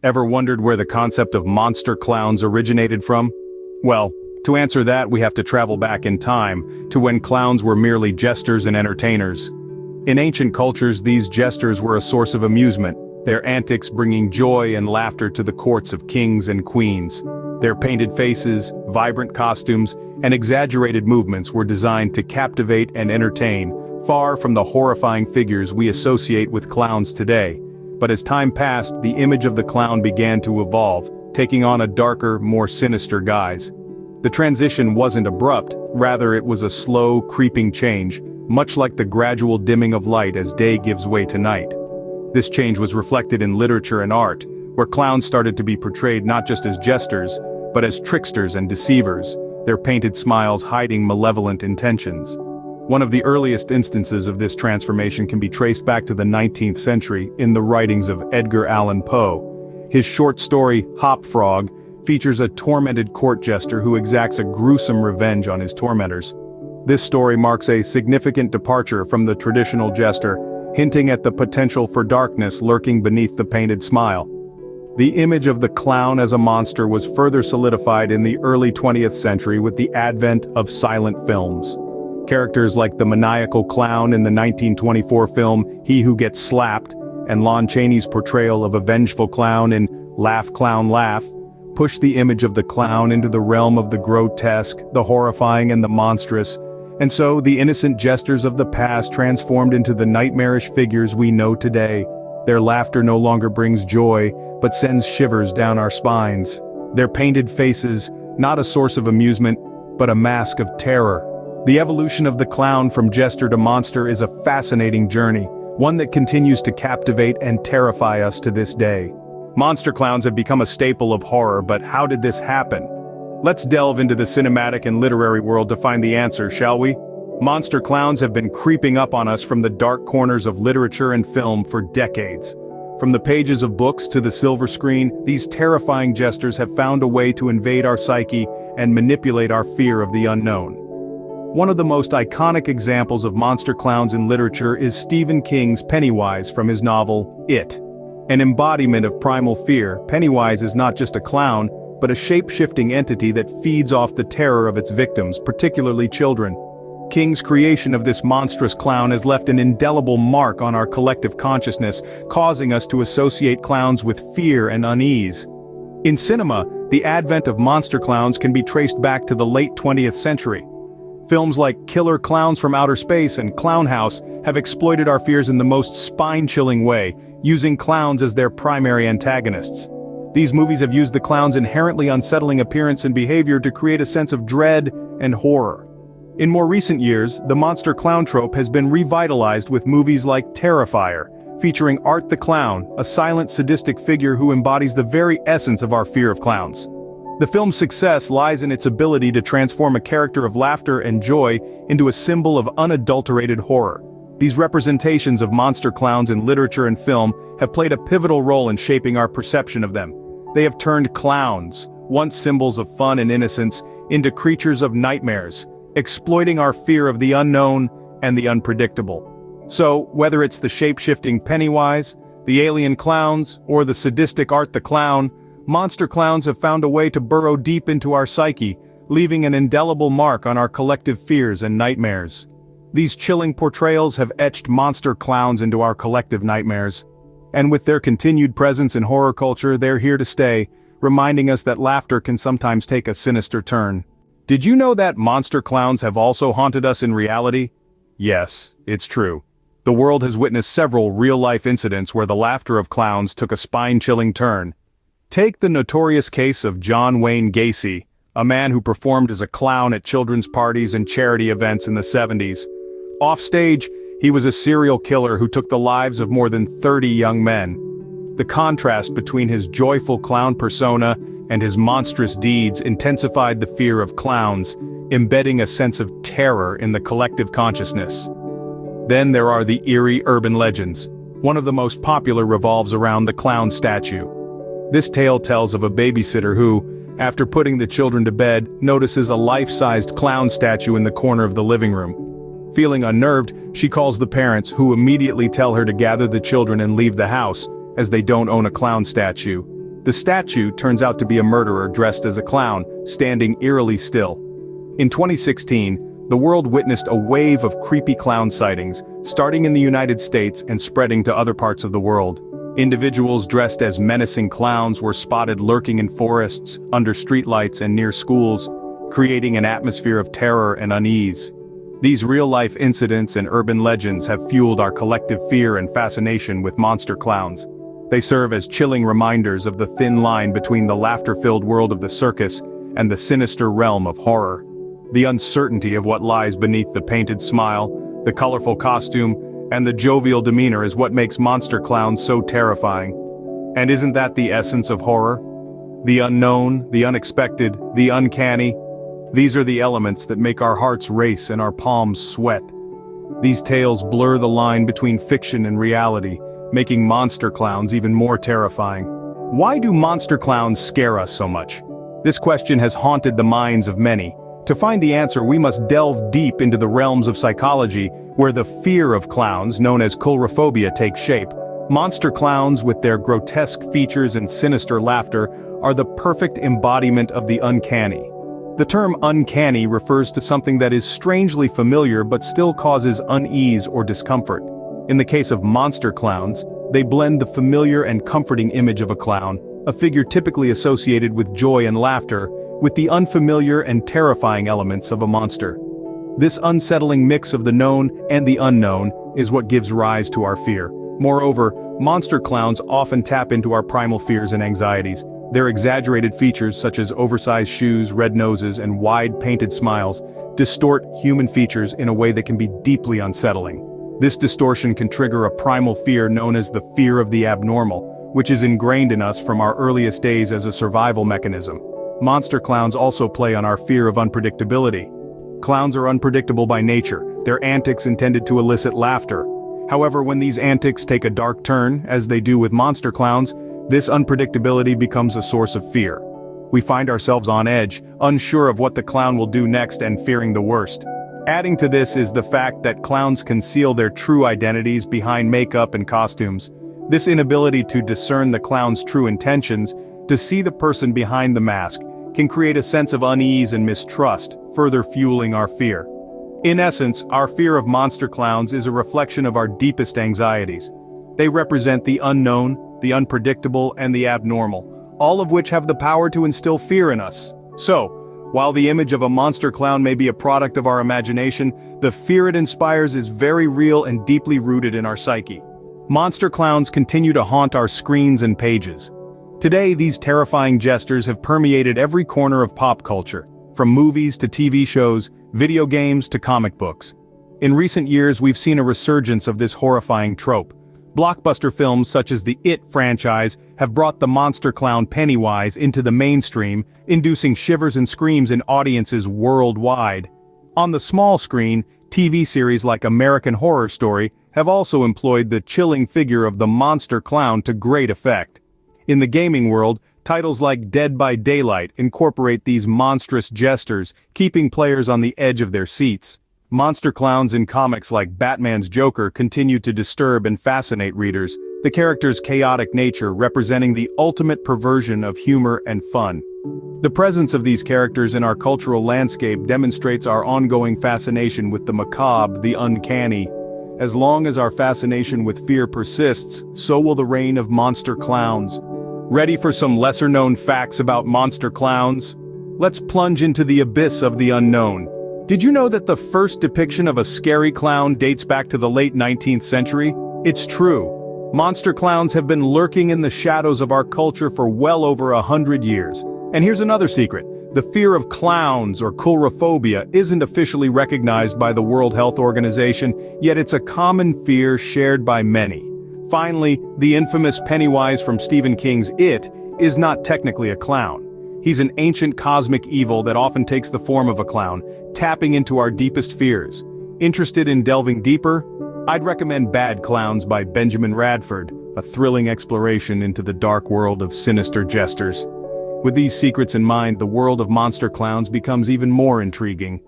Ever wondered where the concept of monster clowns originated from? Well, to answer that we have to travel back in time, to when clowns were merely jesters and entertainers. In ancient cultures, these jesters were a source of amusement, their antics bringing joy and laughter to the courts of kings and queens. Their painted faces, vibrant costumes, and exaggerated movements were designed to captivate and entertain, far from the horrifying figures we associate with clowns today. But as time passed, the image of the clown began to evolve, taking on a darker, more sinister guise. The transition wasn't abrupt, rather it was a slow, creeping change, much like the gradual dimming of light as day gives way to night. This change was reflected in literature and art, where clowns started to be portrayed not just as jesters, but as tricksters and deceivers, their painted smiles hiding malevolent intentions. One of the earliest instances of this transformation can be traced back to the 19th century in the writings of Edgar Allan Poe. His short story, Hop Frog, features a tormented court jester who exacts a gruesome revenge on his tormentors. This story marks a significant departure from the traditional jester, hinting at the potential for darkness lurking beneath the painted smile. The image of the clown as a monster was further solidified in the early 20th century with the advent of silent films. Characters like the maniacal clown in the 1924 film He Who Gets Slapped, and Lon Chaney's portrayal of a vengeful clown in Laugh Clown Laugh, pushed the image of the clown into the realm of the grotesque, the horrifying and the monstrous, and so the innocent jesters of the past transformed into the nightmarish figures we know today. Their laughter no longer brings joy, but sends shivers down our spines. Their painted faces, not a source of amusement, but a mask of terror. The evolution of the clown from jester to monster is a fascinating journey, one that continues to captivate and terrify us to this day. Monster clowns have become a staple of horror, but how did this happen? Let's delve into the cinematic and literary world to find the answer, shall we? Monster clowns have been creeping up on us from the dark corners of literature and film for decades. From the pages of books to the silver screen, these terrifying jesters have found a way to invade our psyche and manipulate our fear of the unknown. One of the most iconic examples of monster clowns in literature is Stephen King's Pennywise from his novel, It. An embodiment of primal fear, Pennywise is not just a clown, but a shape-shifting entity that feeds off the terror of its victims, particularly children. King's creation of this monstrous clown has left an indelible mark on our collective consciousness, causing us to associate clowns with fear and unease. In cinema, the advent of monster clowns can be traced back to the late 20th century. Films like Killer Clowns from Outer Space and Clown House have exploited our fears in the most spine-chilling way, using clowns as their primary antagonists. These movies have used the clown's inherently unsettling appearance and behavior to create a sense of dread and horror. In more recent years, the monster clown trope has been revitalized with movies like Terrifier, featuring Art the Clown, a silent sadistic figure who embodies the very essence of our fear of clowns. The film's success lies in its ability to transform a character of laughter and joy into a symbol of unadulterated horror. These representations of monster clowns in literature and film have played a pivotal role in shaping our perception of them. They have turned clowns, once symbols of fun and innocence, into creatures of nightmares, exploiting our fear of the unknown and the unpredictable. So, whether it's the shape-shifting Pennywise, the alien clowns, or the sadistic Art the Clown, monster clowns have found a way to burrow deep into our psyche, leaving an indelible mark on our collective fears and nightmares. These chilling portrayals have etched monster clowns into our collective nightmares. And with their continued presence in horror culture, they're here to stay, reminding us that laughter can sometimes take a sinister turn. Did you know that monster clowns have also haunted us in reality? Yes, it's true. The world has witnessed several real-life incidents where the laughter of clowns took a spine-chilling turn. Take the notorious case of John Wayne Gacy, a man who performed as a clown at children's parties and charity events in the 70s. Offstage, he was a serial killer who took the lives of more than 30 young men. The contrast between his joyful clown persona and his monstrous deeds intensified the fear of clowns, embedding a sense of terror in the collective consciousness. Then there are the eerie urban legends. One of the most popular revolves around the clown statue. This tale tells of a babysitter who, after putting the children to bed, notices a life-sized clown statue in the corner of the living room. Feeling unnerved, she calls the parents, who immediately tell her to gather the children and leave the house, as they don't own a clown statue. The statue turns out to be a murderer dressed as a clown, standing eerily still. In 2016, the world witnessed a wave of creepy clown sightings, starting in the United States and spreading to other parts of the world. Individuals dressed as menacing clowns were spotted lurking in forests, under streetlights and near schools, creating an atmosphere of terror and unease. These real-life incidents and urban legends have fueled our collective fear and fascination with monster clowns. They serve as chilling reminders of the thin line between the laughter-filled world of the circus and the sinister realm of horror. The uncertainty of what lies beneath the painted smile, the colorful costume, and the jovial demeanor is what makes monster clowns so terrifying. And isn't that the essence of horror? The unknown, the unexpected, the uncanny. These are the elements that make our hearts race and our palms sweat. These tales blur the line between fiction and reality, making monster clowns even more terrifying. Why do monster clowns scare us so much? This question has haunted the minds of many. To find the answer, we must delve deep into the realms of psychology, where the fear of clowns, known as coulrophobia, takes shape. Monster clowns, with their grotesque features and sinister laughter, are the perfect embodiment of the uncanny. The term uncanny refers to something that is strangely familiar but still causes unease or discomfort. In the case of monster clowns, they blend the familiar and comforting image of a clown, a figure typically associated with joy and laughter, with the unfamiliar and terrifying elements of a monster. This unsettling mix of the known and the unknown is what gives rise to our fear. Moreover, monster clowns often tap into our primal fears and anxieties. Their exaggerated features, such as oversized shoes, red noses, and wide painted smiles, distort human features in a way that can be deeply unsettling. This distortion can trigger a primal fear known as the fear of the abnormal, which is ingrained in us from our earliest days as a survival mechanism. Monster clowns also play on our fear of unpredictability. Clowns are unpredictable by nature, their antics intended to elicit laughter. However, when these antics take a dark turn, as they do with monster clowns, this unpredictability becomes a source of fear. We find ourselves on edge, unsure of what the clown will do next and fearing the worst. Adding to this is the fact that clowns conceal their true identities behind makeup and costumes. This inability to discern the clown's true intentions, to see the person behind the mask, can create a sense of unease and mistrust, further fueling our fear. In essence, our fear of monster clowns is a reflection of our deepest anxieties. They represent the unknown, the unpredictable, and the abnormal, all of which have the power to instill fear in us. So, while the image of a monster clown may be a product of our imagination, the fear it inspires is very real and deeply rooted in our psyche. Monster clowns continue to haunt our screens and pages. Today, these terrifying jesters have permeated every corner of pop culture, from movies to TV shows, video games to comic books. In recent years, we've seen a resurgence of this horrifying trope. Blockbuster films such as the It franchise have brought the monster clown Pennywise into the mainstream, inducing shivers and screams in audiences worldwide. On the small screen, TV series like American Horror Story have also employed the chilling figure of the monster clown to great effect. In the gaming world, titles like Dead by Daylight incorporate these monstrous jesters, keeping players on the edge of their seats. Monster clowns in comics like Batman's Joker continue to disturb and fascinate readers, the character's chaotic nature representing the ultimate perversion of humor and fun. The presence of these characters in our cultural landscape demonstrates our ongoing fascination with the macabre, the uncanny. As long as our fascination with fear persists, so will the reign of monster clowns. Ready for some lesser-known facts about monster clowns? Let's plunge into the abyss of the unknown. Did you know that the first depiction of a scary clown dates back to the late 19th century? It's true. Monster clowns have been lurking in the shadows of our culture for well over 100 years. And here's another secret. The fear of clowns, or coulrophobia, isn't officially recognized by the World Health Organization, yet it's a common fear shared by many. Finally, the infamous Pennywise from Stephen King's It is not technically a clown. He's an ancient cosmic evil that often takes the form of a clown, tapping into our deepest fears. Interested in delving deeper? I'd recommend Bad Clowns by Benjamin Radford, a thrilling exploration into the dark world of sinister jesters. With these secrets in mind, the world of monster clowns becomes even more intriguing.